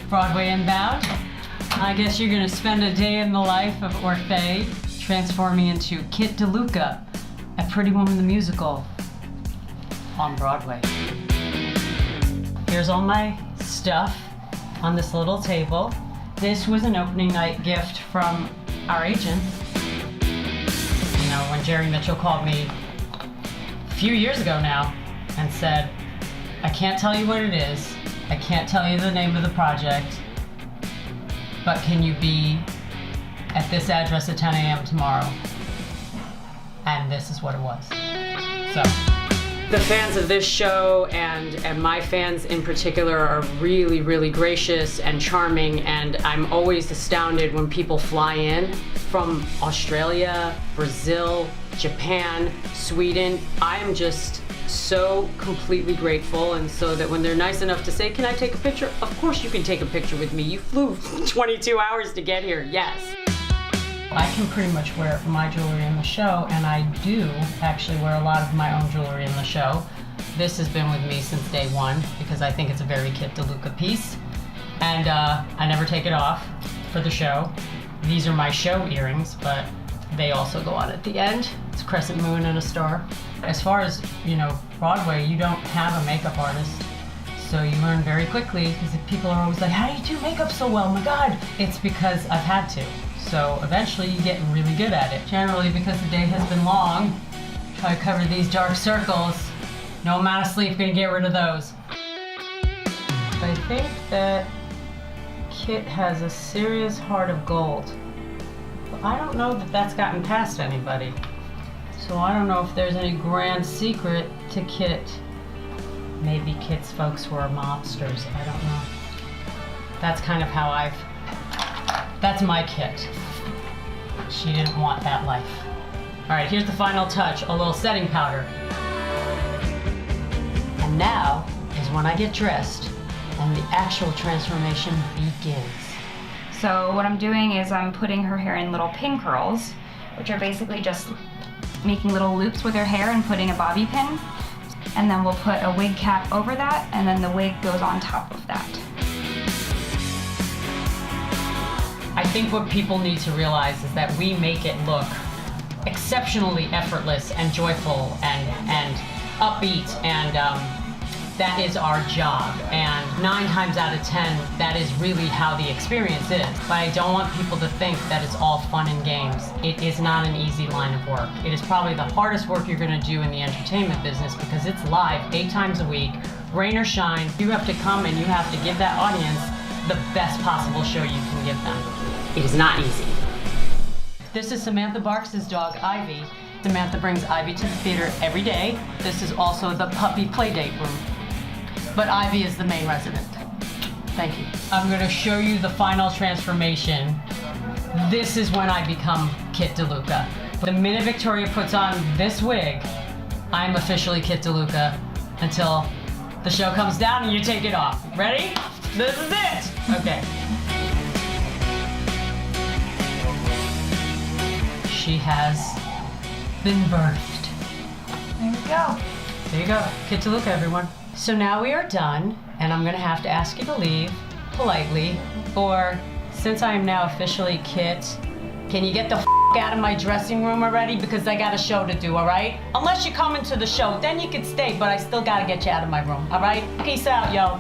Broadway Inbound. I guess you're gonna spend a day in the life of Orfeh, transforming into Kit DeLuca, a Pretty Woman the Musical, on Broadway. Here's all my stuff on this little table. This was an opening night gift from our agent. You know, when Jerry Mitchell called me a few years ago now and said, I can't tell you what it is, I can't tell you the name of the project, but can you be at this address at 10 a.m. tomorrow? And this is what it was. So, the fans of this show and my fans in particular are really, really gracious and charming, and I'm always astounded when people fly in from Australia, Brazil, Japan, Sweden. I am just so completely grateful, and so that when they're nice enough to say, can I take a picture? Of course you can take a picture with me. You flew 22 hours to get here, yes. I can pretty much wear my jewelry in the show, and I do actually wear a lot of my own jewelry in the show. This has been with me since day one because I think it's a very Kit DeLuca piece, and I never take it off for the show. These are my show earrings, but they also go on at the end. It's a crescent moon and a star. As far as, you know, Broadway, you don't have a makeup artist, so you learn very quickly, because people are always like, how do you do makeup so well? Oh my God. It's because I've had to. So eventually you get really good at it. Generally, because the day has been long, try to cover these dark circles. No amount of sleep can get rid of those. I think that Kit has a serious heart of gold. But I don't know that that's gotten past anybody. So I don't know if there's any grand secret to Kit. Maybe Kit's folks were mobsters, I don't know. That's kind of how that's my Kit. She didn't want that life. All right, here's the final touch, a little setting powder. And now is when I get dressed and the actual transformation begins. So what I'm doing is I'm putting her hair in little pin curls, which are basically just making little loops with her hair and putting a bobby pin. And then we'll put a wig cap over that, and then the wig goes on top of that. I think what people need to realize is that we make it look exceptionally effortless and joyful and upbeat, and that is our job. And 9 times out of 10, that is really how the experience is. But I don't want people to think that it's all fun and games. It is not an easy line of work. It is probably the hardest work you're gonna do in the entertainment business because it's live 8 times a week, rain or shine. You have to come and you have to give that audience the best possible show you can give them. It is not easy. This is Samantha Barks' dog, Ivy. Samantha brings Ivy to the theater every day. This is also the puppy play date room. But Ivy is the main resident. Thank you. I'm gonna show you the final transformation. This is when I become Kit DeLuca. The minute Victoria puts on this wig, I'm officially Kit DeLuca until the show comes down and you take it off. Ready? This is it! Okay. She has been birthed. There we go. There you go. Kit DeLuca, everyone. So now we are done, and I'm gonna have to ask you to leave politely, or since I am now officially Kit, can you get the out of my dressing room already? Because I got a show to do, all right? Unless you come into the show, then you can stay, but I still gotta get you out of my room, all right? Peace out, yo.